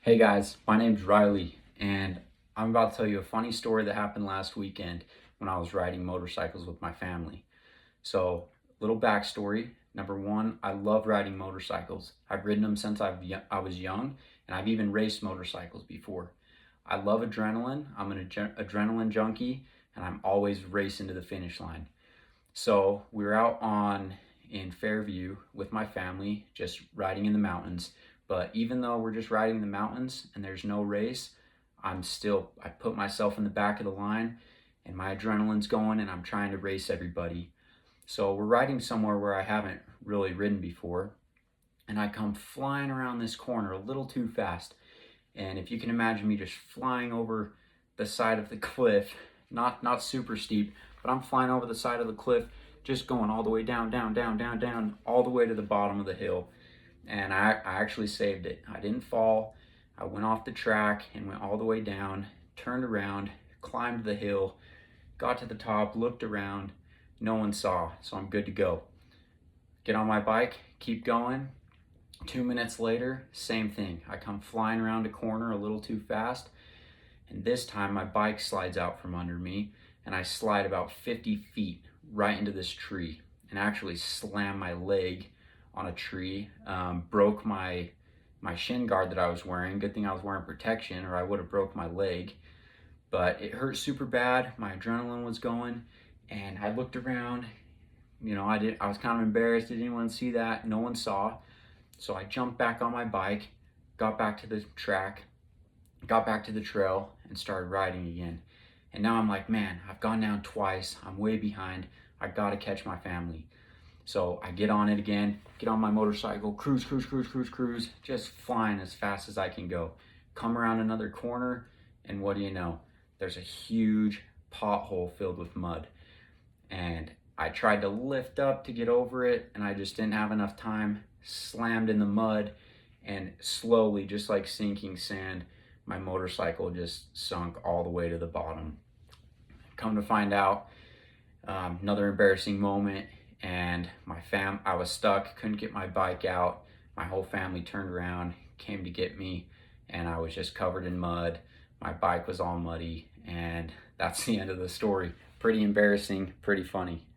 Hey guys, my name's Riley, and I'm about to tell you a funny story that happened last weekend when I was riding motorcycles with my family. So, little backstory. Number one, I love riding motorcycles. I've ridden them since I was young, and I've even raced motorcycles before. I love adrenaline. I'm an adrenaline junkie, and I'm always racing to the finish line. So, we were out in Fairview with my family, just riding in the mountains. But even though we're just riding in the mountains and there's no race, I put myself in the back of the line and my adrenaline's going and I'm trying to race everybody. So we're riding somewhere where I haven't really ridden before, and I come flying around this corner a little too fast. And if you can imagine me just flying over the side of the cliff, not super steep, but I'm flying over the side of the cliff, just going all the way down, down, down, down, down, all the way to the bottom of the hill. And I actually saved it. I didn't fall. I went off the track and went all the way down, turned around, climbed the hill, got to the top, looked around. No one saw, so I'm good to go. Get on my bike, keep going. 2 minutes later, same thing. I come flying around a corner a little too fast, and this time my bike slides out from under me, and I slide about 50 feet right into this tree and actually slam my leg on a tree. Broke my shin guard that I was wearing. Good thing I was wearing protection, or I would have broke my leg. But it hurt super bad. My adrenaline was going, and I looked around. I was kind of embarrassed. Did anyone see that? No one saw. So I jumped back on my bike, got back to the track, got back to the trail, and started riding again. And now I'm like, man, I've gone down twice. I'm way behind. I gotta catch my family. So I get on it again, get on my motorcycle, cruise, cruise, cruise, cruise, cruise, just flying as fast as I can go. Come around another corner, and what do you know? There's a huge pothole filled with mud. And I tried to lift up to get over it, and I just didn't have enough time. Slammed in the mud, and slowly, just like sinking sand, my motorcycle just sunk all the way to the bottom. Come to find out, another embarrassing moment, and I was stuck, couldn't get my bike out. My whole family turned around, came to get me, and I was just covered in mud. My bike was all muddy, and that's the end of the story. Pretty embarrassing, pretty funny.